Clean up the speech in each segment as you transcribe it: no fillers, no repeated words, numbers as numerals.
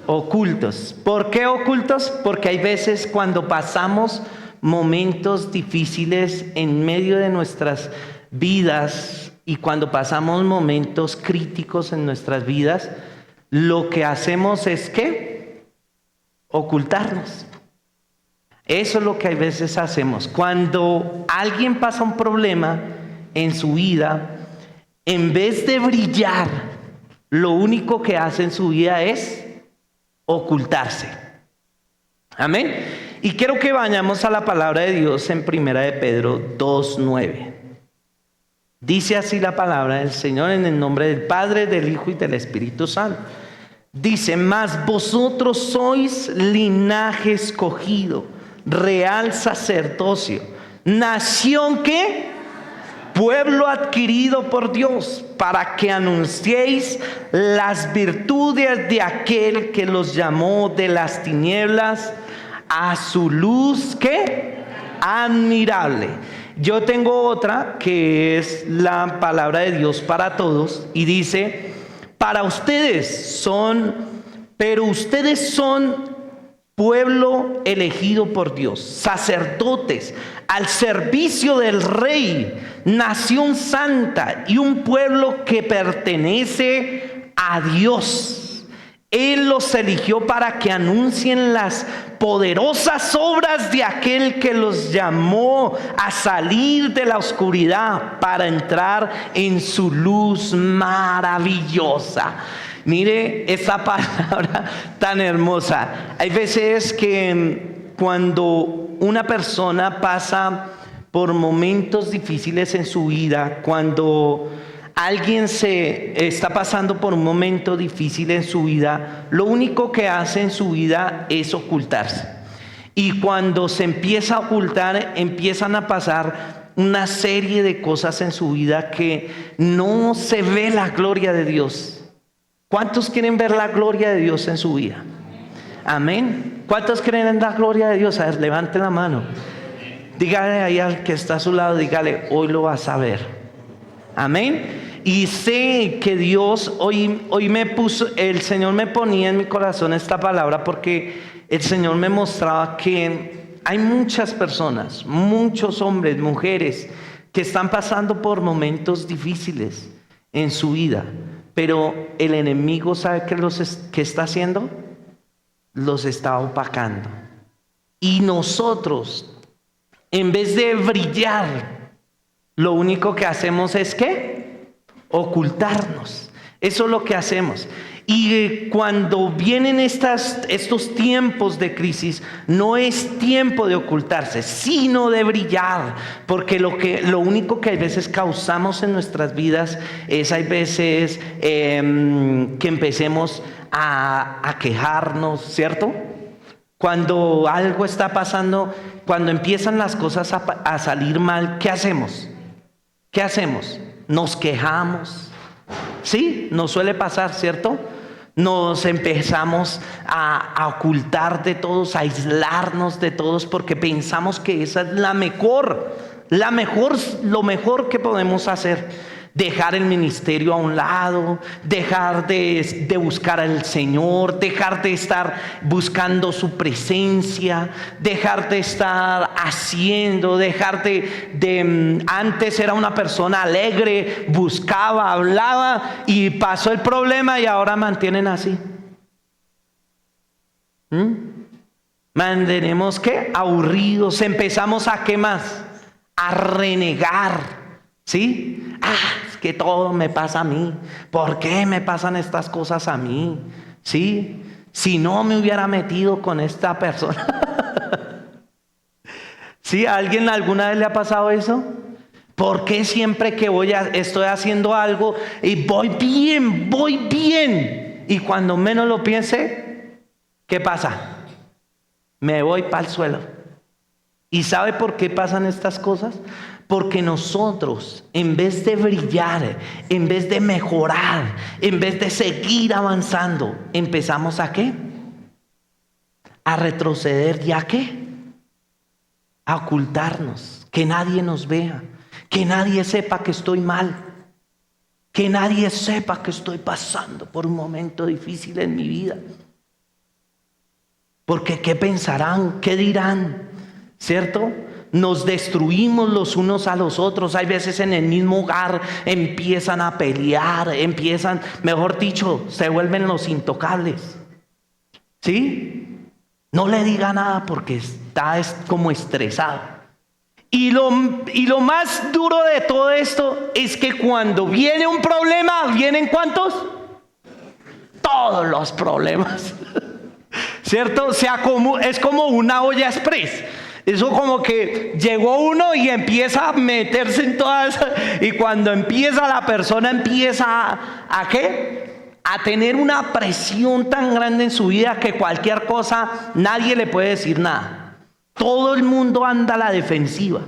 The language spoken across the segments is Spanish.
Ocultos. ¿Por qué ocultos? Porque hay veces cuando pasamos momentos difíciles en medio de nuestras vidas y cuando pasamos momentos críticos en nuestras vidas, lo que hacemos es ¿qué? Ocultarnos. Eso es lo que a veces hacemos. Cuando alguien pasa un problema en su vida, en vez de brillar, lo único que hace en su vida es ocultarse. Amén. Y quiero que vayamos a la palabra de Dios en 1 de Pedro 2:9. Dice así la palabra del Señor en el nombre del Padre, del Hijo y del Espíritu Santo. Dice: mas vosotros sois linaje escogido, real sacerdocio, nación que pueblo adquirido por Dios, para que anunciéis las virtudes de aquel que los llamó de las tinieblas a su luz, ¿qué? Admirable. Yo tengo otra que es la palabra de Dios para todos y dice: para ustedes son, pero ustedes son pueblo elegido por Dios, sacerdotes al servicio del Rey, nación santa y un pueblo que pertenece a Dios. Él los eligió para que anuncien las poderosas obras de aquel que los llamó a salir de la oscuridad para entrar en su luz maravillosa. Mire esa palabra tan hermosa. Hay veces que cuando una persona pasa por momentos difíciles en su vida, cuando alguien se está pasando por un momento difícil en su vida, lo único que hace en su vida es ocultarse. Y cuando se empieza a ocultar, empiezan a pasar una serie de cosas en su vida que no se ve la gloria de Dios. ¿Cuántos quieren ver la gloria de Dios en su vida? Amén. ¿Cuántos creen en la gloria de Dios? A ver, levante la mano. Dígale ahí al que está a su lado, dígale: hoy lo vas a ver. Amén. Y sé que Dios hoy me puso, el Señor me ponía en mi corazón esta palabra porque el Señor me mostraba que hay muchas personas, muchos hombres, mujeres que están pasando por momentos difíciles en su vida. Pero el enemigo, ¿sabe qué está haciendo? Los está opacando. Y nosotros, en vez de brillar, lo único que hacemos es ¿qué? Ocultarnos. Eso es lo que hacemos. Y cuando vienen estos tiempos de crisis, no es tiempo de ocultarse, sino de brillar, porque lo único que a veces causamos en nuestras vidas es, hay veces que empecemos a quejarnos, ¿cierto? Cuando algo está pasando, cuando empiezan las cosas a salir mal, ¿qué hacemos? ¿Qué hacemos? Nos quejamos. Sí, nos suele pasar, ¿cierto? Nos empezamos a ocultar de todos, a aislarnos de todos, porque pensamos que esa es lo mejor que podemos hacer. Dejar el ministerio a un lado, dejar de buscar al Señor, dejar de estar buscando su presencia, dejar de estar haciendo, antes era una persona alegre, buscaba, hablaba y pasó el problema y ahora mantienen así. Mantenemos ¿qué? Aburridos, empezamos a ¿qué más? A renegar, ¿sí? Es que todo me pasa a mí. ¿Por qué me pasan estas cosas a mí? ¿Sí? Si no me hubiera metido con esta persona. ¿Sí? ¿A alguien alguna vez le ha pasado eso? ¿Por qué siempre que estoy haciendo algo y voy bien? Y cuando menos lo piense, ¿qué pasa? Me voy para el suelo. ¿Y sabe por qué pasan estas cosas? Porque nosotros, en vez de brillar, en vez de mejorar, en vez de seguir avanzando, empezamos ¿a qué? A retroceder. ¿Y a qué? A ocultarnos, que nadie nos vea, que nadie sepa que estoy mal, que nadie sepa que estoy pasando por un momento difícil en mi vida. Porque ¿qué pensarán? ¿Qué dirán? ¿Cierto? Nos destruimos los unos a los otros. Hay veces en el mismo hogar empiezan a pelear, mejor dicho, se vuelven los intocables. ¿Sí? No le diga nada porque está como estresado. Y lo más duro de todo esto es que cuando viene un problema, ¿vienen cuántos? Todos los problemas. ¿Cierto? Es como una olla express. Eso como que llegó uno y empieza a meterse en todas, y cuando empieza la persona ¿a qué? A tener una presión tan grande en su vida que cualquier cosa nadie le puede decir nada. Todo el mundo anda a la defensiva.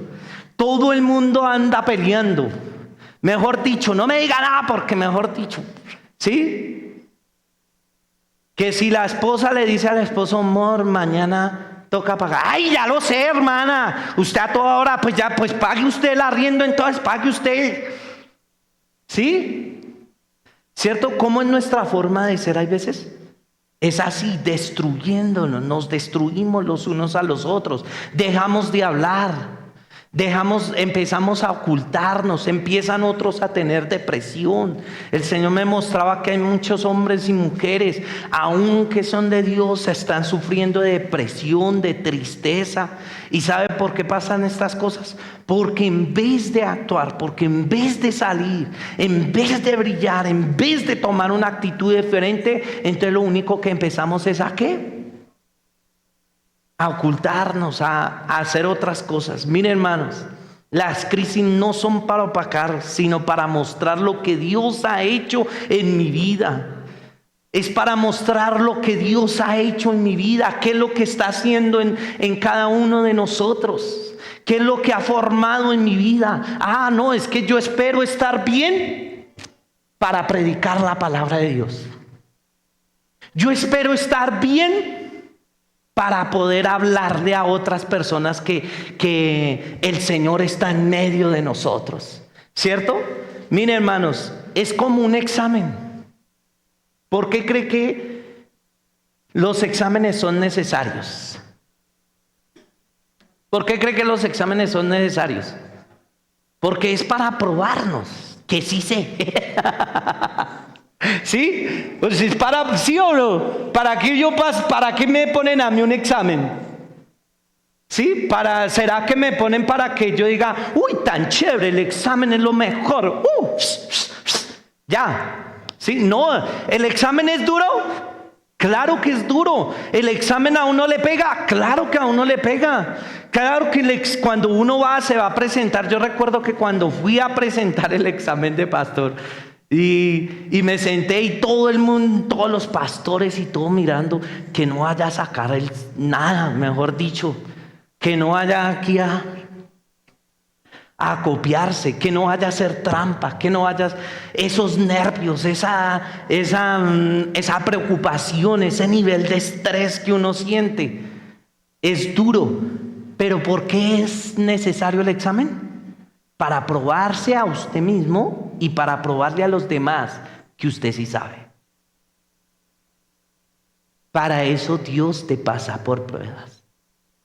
Todo el mundo anda peleando. Mejor dicho, no me diga nada porque mejor dicho, ¿sí? Que si la esposa le dice al esposo, amor, mañana toca pagar. Ay, ya lo sé, hermana. Usted a toda hora, pues ya, pues pague usted el arriendo, entonces pague usted. ¿Sí? ¿Cierto? ¿Cómo es nuestra forma de ser hay veces? Es así, destruyéndonos, nos destruimos los unos a los otros. Dejamos de hablar. Empezamos a ocultarnos, empiezan otros a tener depresión. El Señor me mostraba que hay muchos hombres y mujeres, aun que son de Dios, están sufriendo de depresión, de tristeza. ¿Y sabe por qué pasan estas cosas? Porque en vez de actuar, porque en vez de salir, en vez de brillar, en vez de tomar una actitud diferente, entonces lo único que empezamos es ¿a qué? A ocultarnos, a hacer otras cosas. Miren, hermanos, las crisis no son para opacar, sino para mostrar lo que Dios ha hecho en mi vida. Es para mostrar lo que Dios ha hecho en mi vida, qué es lo que está haciendo en cada uno de nosotros, qué es lo que ha formado en mi vida. No, es que yo espero estar bien para predicar la palabra de Dios. Yo espero estar bien para poder hablarle a otras personas que el Señor está en medio de nosotros. ¿Cierto? Miren, hermanos, es como un examen. ¿Por qué cree que los exámenes son necesarios? ¿Por qué cree que los exámenes son necesarios? Porque es para probarnos que sí sé. ¿Sí? Pues es para, ¿sí o no? ¿Para qué me ponen a mí un examen? ¿Sí? ¿Será que me ponen para que yo diga, uy, tan chévere, el examen es lo mejor? Ya. ¿Sí? No, ¿el examen es duro? Claro que es duro. ¿El examen a uno le pega? Claro que a uno le pega. Claro que cuando uno se va a presentar, yo recuerdo que cuando fui a presentar el examen de pastor, y me senté y todo el mundo, todos los pastores y todo mirando, que no vaya a sacar nada, mejor dicho, que no vaya aquí a copiarse, que no vaya a hacer trampa, que no vaya esos nervios, esa preocupación, ese nivel de estrés que uno siente. Es duro, pero ¿por qué es necesario el examen? Para probarse a usted mismo y para probarle a los demás que usted sí sabe. Para eso Dios te pasa por pruebas.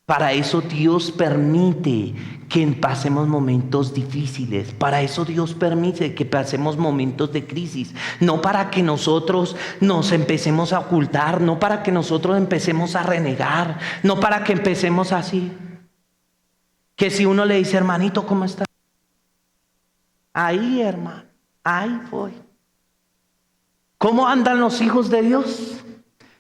Para eso Dios permite que pasemos momentos difíciles. Para eso Dios permite que pasemos momentos de crisis. No para que nosotros nos empecemos a ocultar, no para que nosotros empecemos a renegar, no para que empecemos así. Que si uno le dice, hermanito, ¿cómo está? Ahí, hermano, ahí voy. ¿Cómo andan los hijos de Dios?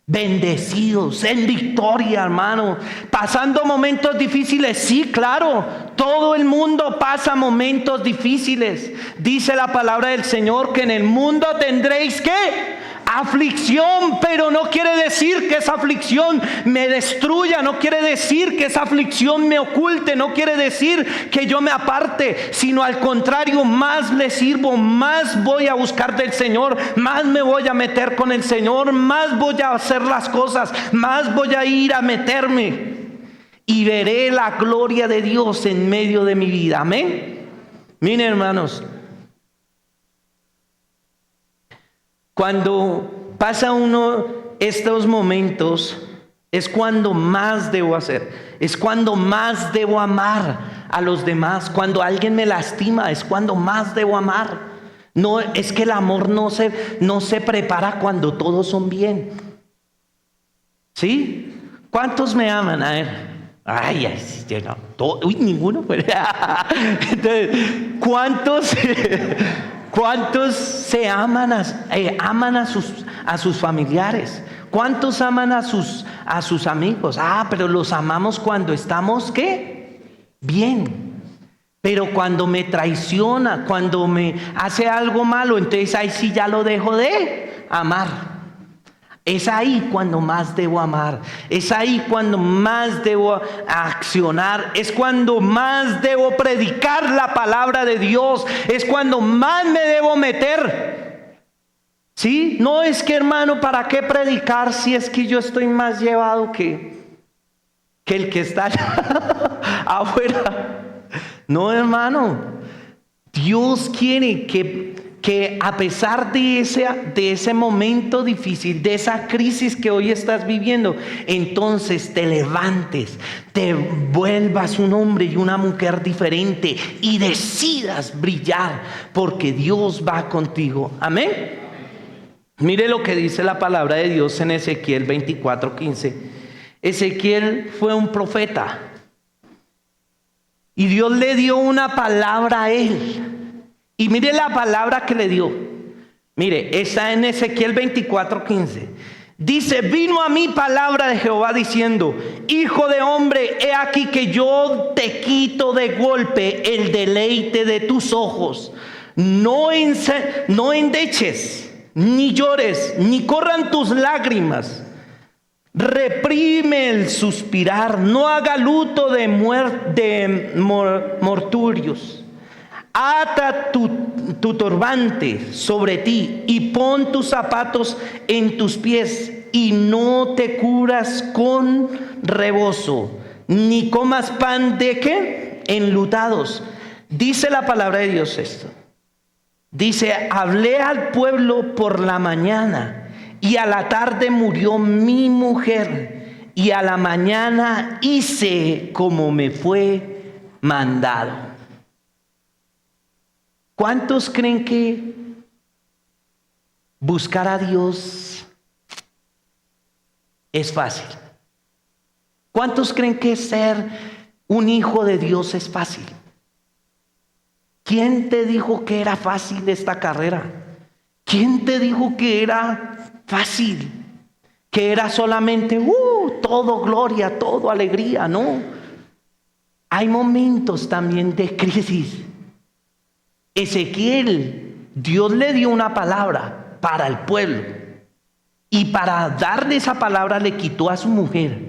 Bendecidos, en victoria, hermano. Pasando momentos difíciles, sí, claro. Todo el mundo pasa momentos difíciles. Dice la palabra del Señor que en el mundo tendréis ¿qué? Aflicción, pero no quiere decir que esa aflicción me destruya, no quiere decir que esa aflicción me oculte, no quiere decir que yo me aparte, sino al contrario, más le sirvo, más voy a buscar del Señor, más me voy a meter con el Señor, más voy a hacer las cosas, más voy a ir a meterme y veré la gloria de Dios en medio de mi vida. Amén. Miren, hermanos, cuando pasa uno estos momentos, Es cuando más debo hacer. Es cuando más debo amar a los demás. Cuando alguien me lastima, es cuando más debo amar. No, es que el amor no se prepara cuando todos son bien. ¿Sí? ¿Cuántos me aman? A ver. Ay, no. Uy, ninguno. Entonces, ¿cuántos se aman a sus familiares? ¿Cuántos aman a sus amigos? Pero los amamos cuando estamos, ¿qué? Bien. Pero cuando me traiciona, cuando me hace algo malo, entonces ahí sí ya lo dejo de amar. Es ahí cuando más debo amar. Es ahí cuando más debo accionar. Es cuando más debo predicar la palabra de Dios. Es cuando más me debo meter. ¿Sí? No es que, hermano, ¿para qué predicar si es que yo estoy más llevado que el que está allá afuera? No, hermano. Dios quiere que a pesar de ese momento difícil, de esa crisis que hoy estás viviendo, entonces te levantes, te vuelvas un hombre y una mujer diferente y decidas brillar, porque Dios va contigo. Amén. Mire lo que dice la palabra de Dios en Ezequiel 24:15. Ezequiel fue un profeta y Dios le dio una palabra a él. Y mire la palabra que le dio. Mire, está en Ezequiel 24:15. Dice: vino a mí palabra de Jehová diciendo: hijo de hombre, he aquí que yo te quito de golpe el deleite de tus ojos. No endeches, ni llores, ni corran tus lágrimas. Reprime el suspirar, no haga luto de morturios. Ata tu turbante sobre ti y pon tus zapatos en tus pies, y no te curas con rebozo, ni comas pan de ¿qué? Enlutados. Dice la palabra de Dios esto. Dice: hablé al pueblo por la mañana, y a la tarde murió mi mujer, y a la mañana hice como me fue mandado. ¿Cuántos creen que buscar a Dios es fácil? ¿Cuántos creen que ser un hijo de Dios es fácil? ¿Quién te dijo que era fácil esta carrera? ¿Quién te dijo que era fácil? Que era solamente todo gloria, todo alegría. No. Hay momentos también de crisis. Ezequiel, Dios le dio una palabra para el pueblo, y para darle esa palabra le quitó a su mujer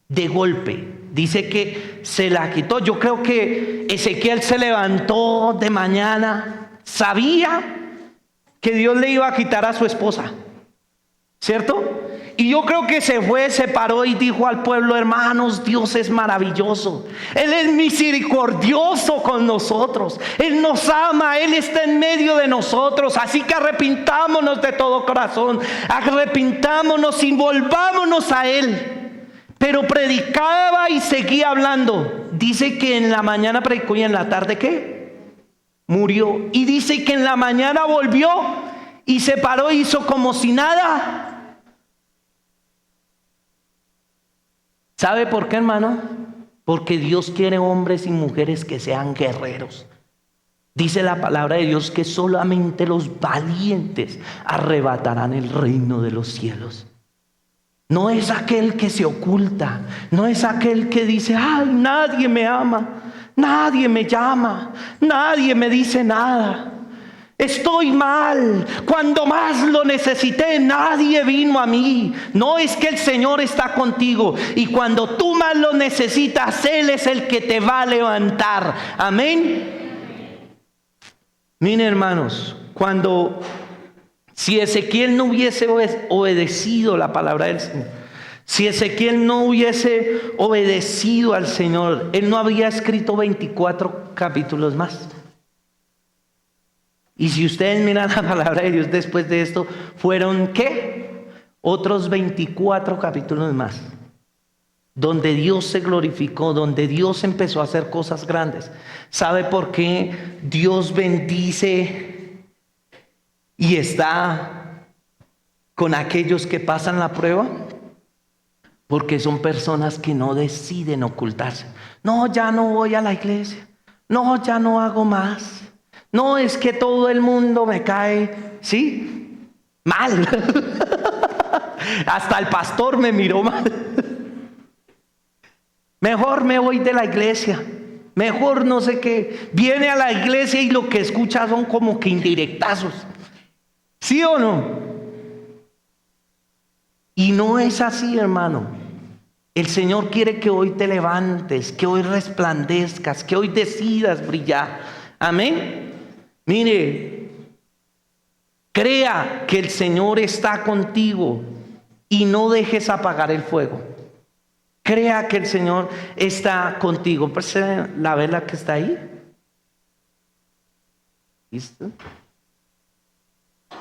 de golpe. Dice que se la quitó. Yo creo que Ezequiel se levantó de mañana, sabía que Dios le iba a quitar a su esposa, ¿cierto? Y yo creo que se paró y dijo al pueblo: hermanos, Dios es maravilloso. Él es misericordioso con nosotros. Él nos ama, Él está en medio de nosotros. Así que arrepintámonos de todo corazón. Arrepintámonos y volvámonos a Él. Pero predicaba y seguía hablando. Dice que en la mañana predicó y en la tarde ¿qué? Murió. Y dice que en la mañana volvió y se paró y hizo como si nada. ¿Sabe por qué, hermano? Porque Dios quiere hombres y mujeres que sean guerreros. Dice la palabra de Dios que solamente los valientes arrebatarán el reino de los cielos. No es aquel que se oculta, no es aquel que dice: ay, nadie me ama, nadie me llama, nadie me dice nada. Estoy mal, cuando más lo necesité nadie vino a mí. No, es que el Señor está contigo, y cuando tú más lo necesitas, Él es el que te va a levantar. Amén. Miren, hermanos, si Ezequiel no hubiese obedecido la palabra del Señor, si Ezequiel no hubiese obedecido al Señor, él no habría escrito 24 capítulos más. Y si ustedes miran la palabra de Dios después de esto, fueron ¿qué? Otros 24 capítulos más. donde Dios se glorificó, donde Dios empezó a hacer cosas grandes. ¿Sabe por qué Dios bendice y está con aquellos que pasan la prueba? Porque son personas que no deciden ocultarse. No, ya no voy a la iglesia. No, ya no hago más. No, es que todo el mundo me cae, ¿sí? Mal. Hasta el pastor me miró mal. Mejor me voy de la iglesia. Mejor no sé qué. Viene a la iglesia y lo que escucha son como que indirectazos. ¿Sí o no? Y no es así, hermano. El Señor quiere que hoy te levantes, que hoy resplandezcas, que hoy decidas brillar. Amén. Mire, crea que el Señor está contigo y no dejes apagar el fuego. Crea que el Señor está contigo. ¿Percibe la vela que está ahí? ¿Listo?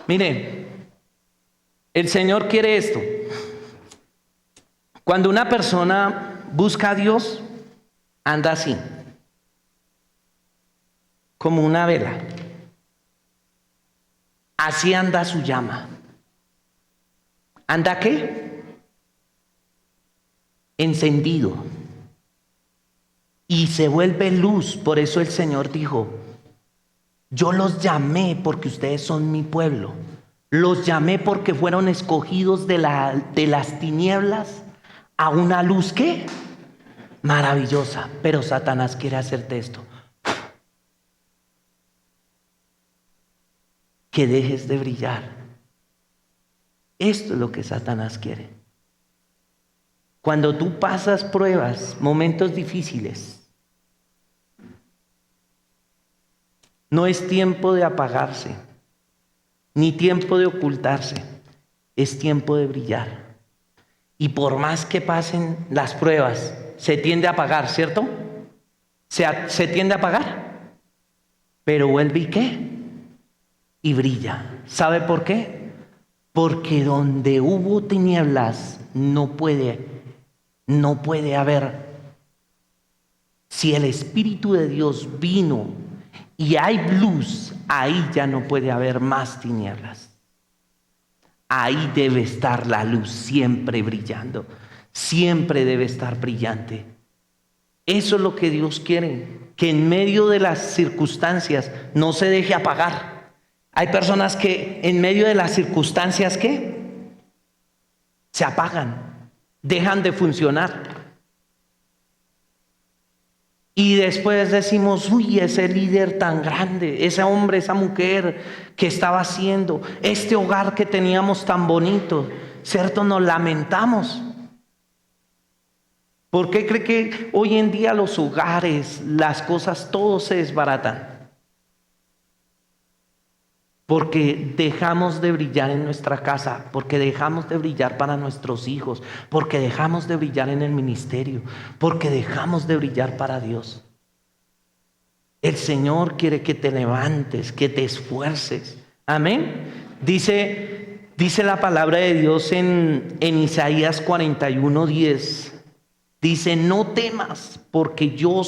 Mire, el Señor quiere esto. Cuando una persona busca a Dios, anda así, como una vela. Así anda su llama. ¿Anda qué? Encendido. Y se vuelve luz. Por eso el Señor dijo, yo los llamé porque ustedes son mi pueblo. Los llamé porque fueron escogidos de las tinieblas a una luz ¿qué? Maravillosa. Pero Satanás quiere hacerte esto. Que dejes de brillar. Esto es lo que Satanás quiere. Cuando tú pasas pruebas, momentos difíciles, no es tiempo de apagarse, ni tiempo de ocultarse, es tiempo de brillar. Y por más que pasen las pruebas, se tiende a apagar, ¿cierto? Se tiende a apagar, pero vuelve y ¿qué? Y brilla. ¿Sabe por qué? Porque donde hubo tinieblas no puede haber. Si el Espíritu de Dios vino y hay luz, ahí ya no puede haber más tinieblas. Ahí debe estar la luz siempre brillando, siempre debe estar brillante. Eso es lo que Dios quiere, que en medio de las circunstancias no se deje apagar. Hay personas que en medio de las circunstancias ¿qué? Se apagan, dejan de funcionar. Y después decimos, uy, ese líder tan grande, ese hombre, esa mujer que estaba haciendo, este hogar que teníamos tan bonito, ¿cierto? Nos lamentamos. ¿Por qué cree que hoy en día los hogares, las cosas, todo se desbaratan? Porque dejamos de brillar en nuestra casa, porque dejamos de brillar para nuestros hijos, porque dejamos de brillar en el ministerio, porque dejamos de brillar para Dios. El Señor quiere que te levantes, que te esfuerces. Amén. Dice la palabra de Dios en Isaías 41:10. Dice, no temas, porque yo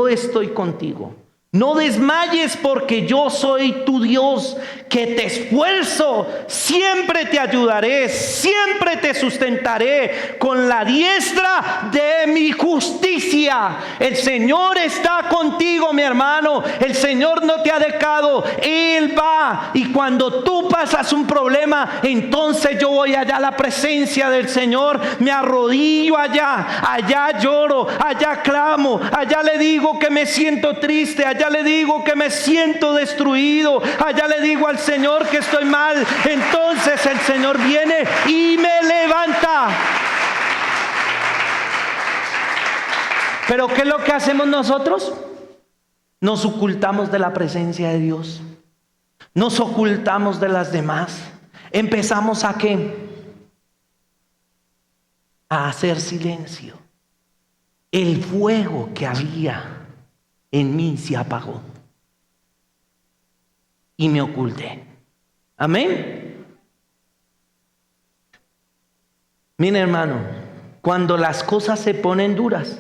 estoy contigo. No desmayes porque yo soy tu Dios, que te esfuerzo, siempre te ayudaré, siempre te sustentaré con la diestra de mi justicia. El Señor está contigo, mi hermano. El Señor no te ha dejado. Él va. Y cuando tú pasas un problema, entonces yo voy allá a la presencia del Señor, me arrodillo allá lloro, allá clamo, allá le digo que me siento triste, allá le digo que me siento destruido, allá le digo al Señor que estoy mal. Entonces el Señor viene y me levanta. Pero ¿qué es lo que hacemos nosotros? Nos ocultamos de la presencia de Dios, nos ocultamos de las demás. Empezamos ¿a qué? A hacer silencio. El fuego que había en mí se apagó y me oculté. Amén. Mira, hermano, cuando las cosas se ponen duras,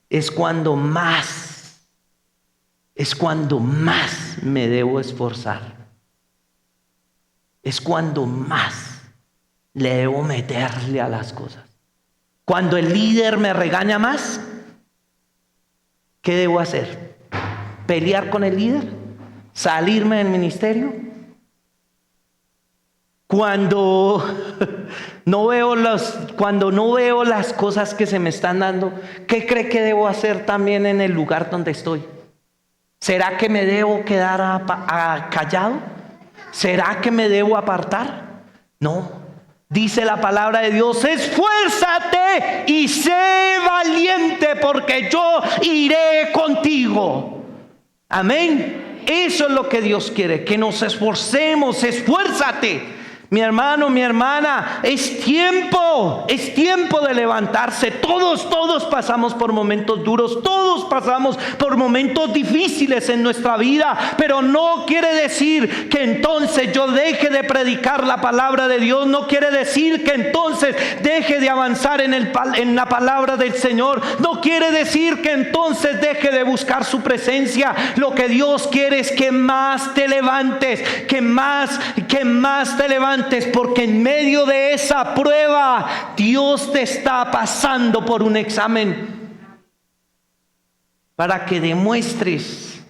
es cuando más me debo esforzar. Es cuando más le debo meterle a las cosas. Cuando el líder me regaña más, ¿qué debo hacer? ¿Pelear con el líder? ¿Salirme del ministerio? Cuando no veo las cosas que se me están dando, ¿qué cree que debo hacer también en el lugar donde estoy? ¿Será que me debo quedar callado? ¿Será que me debo apartar? No. Dice la palabra de Dios: esfuérzate y sé valiente, porque yo iré contigo. Amén. Eso es lo que Dios quiere, que nos esforcemos. Esfuérzate. Mi hermano, mi hermana, es tiempo de levantarse. Todos pasamos por momentos duros, todos pasamos por momentos difíciles en nuestra vida, pero no quiere decir que entonces yo deje de predicar la palabra de Dios, no quiere decir que entonces deje de avanzar en la palabra del Señor, no quiere decir que entonces deje de buscar su presencia. Lo que Dios quiere es que más te levantes, que más te levantes, porque en medio de esa prueba Dios te está pasando por un examen para que demuestres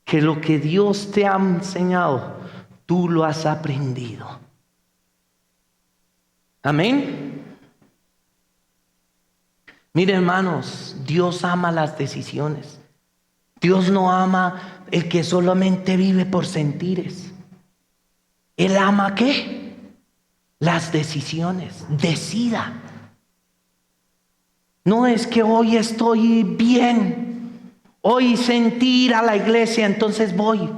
que lo que Dios te ha enseñado, tú lo has aprendido. Amén. Mire, hermanos, Dios ama las decisiones. Dios no ama el que solamente vive por sentires. Él ama ¿qué? Las decisiones. Decida. No es que hoy estoy bien, hoy sentí ir a la iglesia, entonces voy.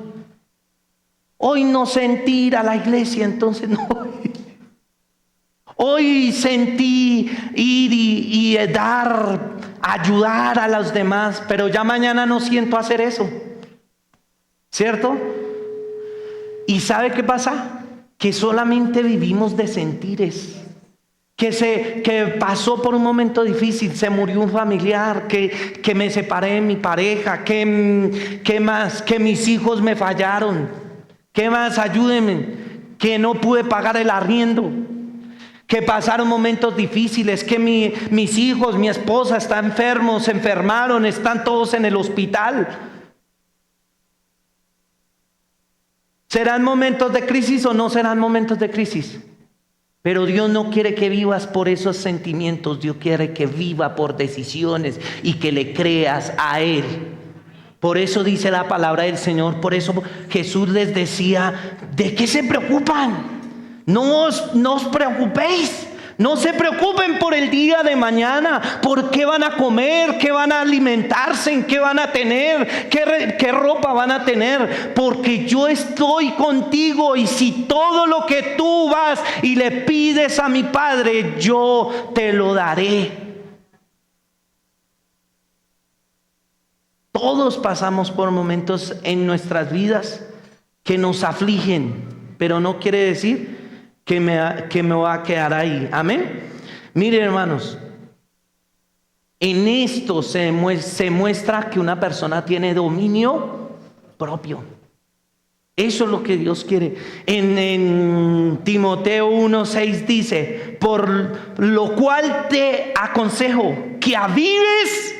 Hoy no sentí ir a la iglesia, entonces no voy. Hoy sentí ir y ayudar a los demás, pero ya mañana no siento hacer eso. ¿Cierto? ¿Y sabe qué pasa? Que solamente vivimos de sentires. Que pasó por un momento difícil, se murió un familiar, que me separé de mi pareja, que más, que mis hijos me fallaron, que más, ayúdenme, que no pude pagar el arriendo, que pasaron momentos difíciles, que mis hijos, mi esposa están enfermos, se enfermaron, están todos en el hospital. ¿Serán momentos de crisis o no serán momentos de crisis? Pero Dios no quiere que vivas por esos sentimientos. Dios quiere que viva por decisiones y que le creas a Él. Por eso dice la palabra del Señor. Por eso Jesús les decía: ¿de qué se preocupan? No os preocupéis. No se preocupen por el día de mañana, por qué van a comer, qué van a alimentarse, en qué van a tener, qué ropa van a tener, porque yo estoy contigo, y si todo lo que tú vas y le pides a mi Padre, yo te lo daré. Todos pasamos por momentos en nuestras vidas que nos afligen, pero no quiere decir que me va a quedar ahí. Amén. Miren, hermanos, en esto se muestra que una persona tiene dominio propio. Eso es lo que Dios quiere. En Timoteo 1:6 dice: por lo cual te aconsejo que avives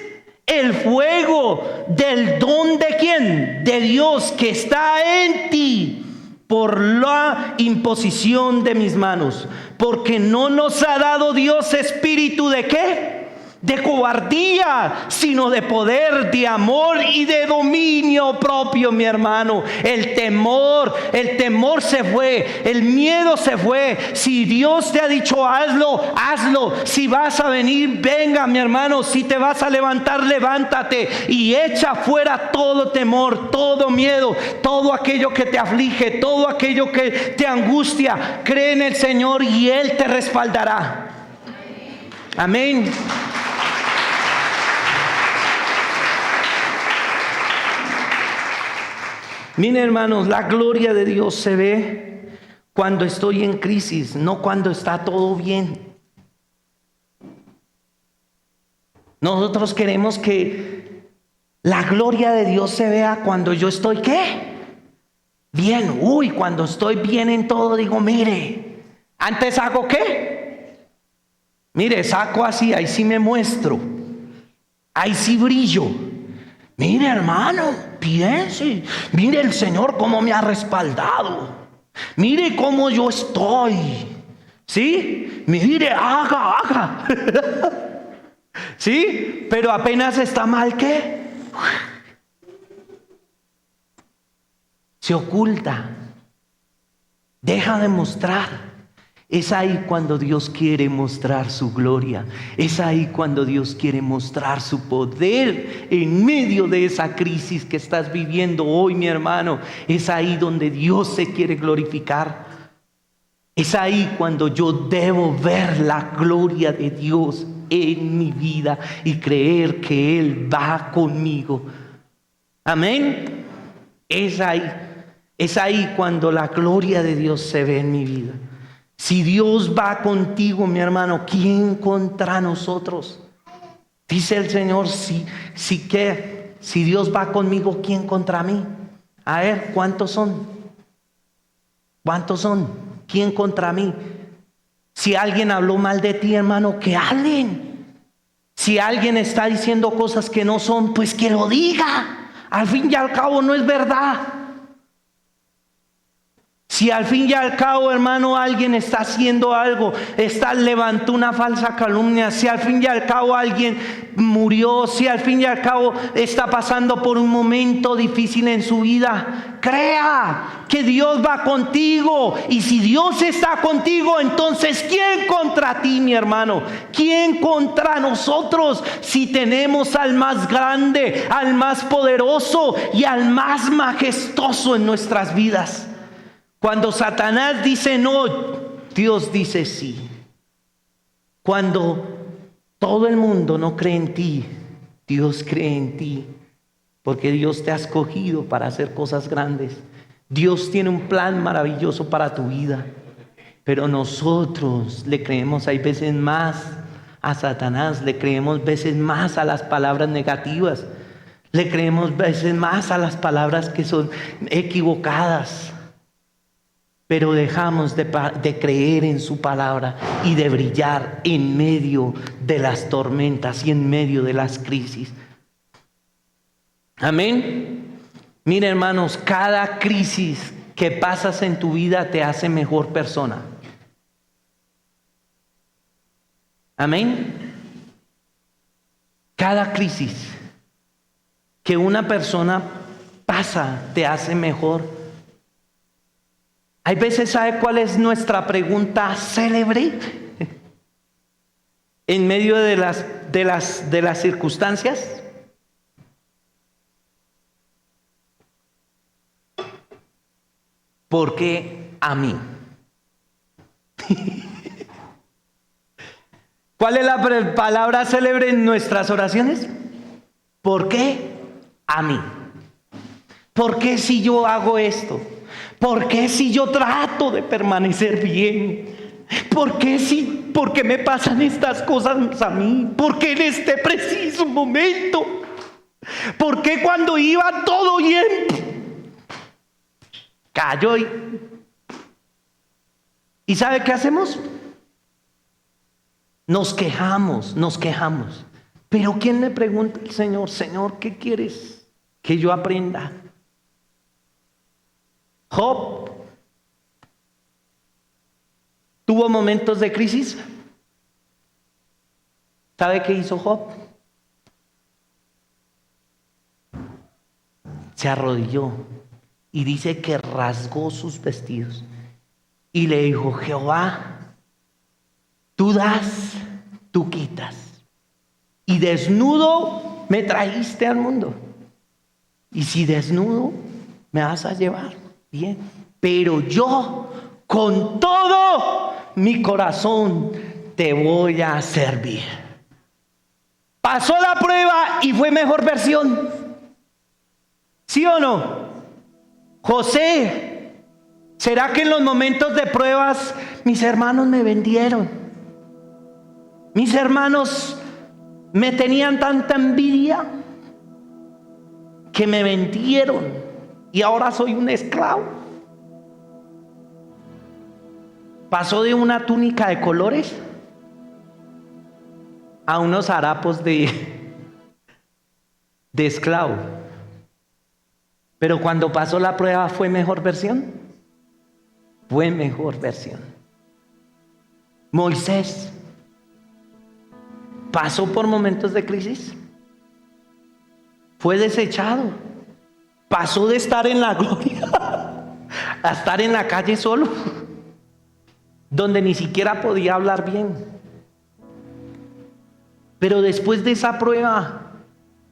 el fuego del don de ¿quién? De Dios que está en ti, por la imposición de mis manos, porque no nos ha dado Dios espíritu de ¿qué? De cobardía, sino de poder, de amor y de dominio propio, mi hermano. El temor se fue, el miedo se fue. Si Dios te ha dicho hazlo, hazlo. Si vas a venir, venga, mi hermano. Si te vas a levantar, levántate y echa fuera todo temor, todo miedo, todo aquello que te aflige, todo aquello que te angustia. Cree en el Señor y Él te respaldará. Amén. Miren, hermanos, la gloria de Dios se ve cuando estoy en crisis, no cuando está todo bien. Nosotros queremos que la gloria de Dios se vea cuando yo estoy, ¿qué? Bien. Uy, cuando estoy bien en todo, digo, mire, antes hago ¿qué? Mire, saco así, ahí sí me muestro, ahí sí brillo. Mire, hermano, piense, mire el Señor cómo me ha respaldado, mire cómo yo estoy, ¿sí? Mire, haga. ¿Sí? Pero apenas está mal, ¿qué? Se oculta, deja de mostrar. Es ahí cuando Dios quiere mostrar su gloria. Es ahí cuando Dios quiere mostrar su poder en medio de esa crisis que estás viviendo hoy, mi hermano. Es ahí donde Dios se quiere glorificar. Es ahí cuando yo debo ver la gloria de Dios en mi vida y creer que Él va conmigo. Amén. Es ahí cuando la gloria de Dios se ve en mi vida. Si Dios va contigo, mi hermano, ¿quién contra nosotros? Dice el Señor, si Dios va conmigo, ¿quién contra mí? A ver, ¿cuántos son? ¿Cuántos son? ¿Quién contra mí? Si alguien habló mal de ti, hermano, que hablen. Si alguien está diciendo cosas que no son, pues que lo diga. Al fin y al cabo no es verdad. Si al fin y al cabo, hermano, alguien está haciendo algo, levantó una falsa calumnia, si al fin y al cabo alguien murió, si al fin y al cabo está pasando por un momento difícil en su vida, crea que Dios va contigo. Y si Dios está contigo, entonces ¿quién contra ti, mi hermano? ¿Quién contra nosotros? Si tenemos al más grande, al más poderoso y al más majestuoso en nuestras vidas. Cuando Satanás dice no, Dios dice sí. Cuando todo el mundo no cree en ti, Dios cree en ti. Porque Dios te ha escogido para hacer cosas grandes. Dios tiene un plan maravilloso para tu vida. Pero nosotros le creemos hay veces más a Satanás. Le creemos veces más a las palabras negativas. Le creemos veces más a las palabras que son equivocadas. Pero dejamos de creer en su palabra y de brillar en medio de las tormentas y en medio de las crisis. Amén. Mira, hermanos, cada crisis que pasas en tu vida te hace mejor persona. Amén. Cada crisis que una persona pasa te hace mejor. Hay veces, ¿sabe cuál es nuestra pregunta célebre? En medio de las circunstancias. ¿Por qué a mí? ¿Cuál es la palabra célebre en nuestras oraciones? ¿Por qué a mí? ¿Por qué si yo hago esto? ¿Por qué si yo trato de permanecer bien? ¿Por qué me pasan estas cosas a mí? ¿Por qué en este preciso momento? ¿Por qué cuando iba todo bien cayó? ¿Y sabe qué hacemos? Nos quejamos. Pero ¿quién le pregunta al Señor? Señor, ¿qué quieres que yo aprenda? Job tuvo momentos de crisis. ¿Sabe qué hizo Job? Se arrodilló y dice que rasgó sus vestidos y le dijo: Jehová, tú das, tú quitas, y desnudo me trajiste al mundo, y si desnudo me vas a llevar, bien, pero yo con todo mi corazón te voy a servir. Pasó la prueba y fue mejor versión, ¿sí o no? José, ¿será que en los momentos de pruebas mis hermanos me vendieron? Mis hermanos Me tenían tanta envidia que me vendieron y ahora soy un esclavo. Pasó de una túnica de colores a unos harapos de esclavo. Pero cuando pasó la prueba, ¿fue mejor versión? Fue mejor versión. Moisés pasó por momentos de crisis. Fue desechado. Pasó de estar en la gloria a estar en la calle solo, donde ni siquiera podía hablar bien. Pero después de esa prueba,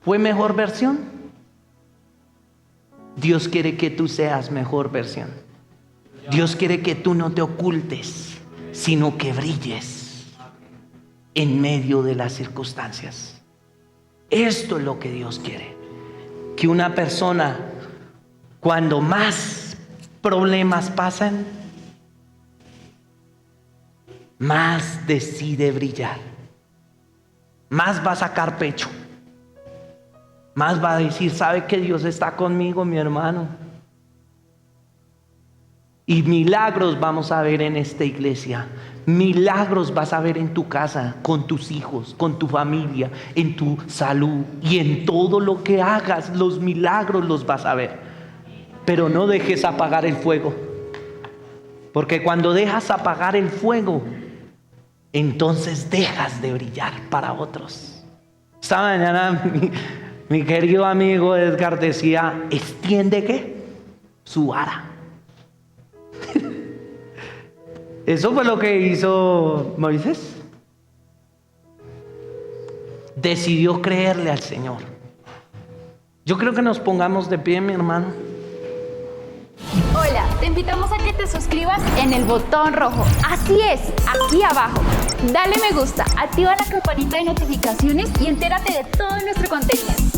¿fue mejor versión? Dios quiere que tú seas mejor versión. Dios quiere que tú no te ocultes, sino que brilles en medio de las circunstancias. Esto es lo que Dios quiere. Que una persona, cuando más problemas pasan, más decide brillar. Más va a sacar pecho. Más va a decir, ¿sabe que Dios está conmigo, mi hermano? Y milagros vamos a ver en esta iglesia. Milagros vas a ver en tu casa, con tus hijos, con tu familia, en tu salud y en todo lo que hagas. Los milagros los vas a ver. Pero no dejes apagar el fuego. Porque cuando dejas apagar el fuego, entonces dejas de brillar para otros. Esta mañana mi querido amigo Edgar decía, extiende ¿qué? Su vara. Eso fue lo que hizo Moisés. Decidió creerle al Señor. Yo creo que nos pongamos de pie, mi hermano. Hola, te invitamos a que te suscribas en el botón rojo. Así es, aquí abajo. Dale me gusta, activa la campanita de notificaciones y entérate de todo nuestro contenido.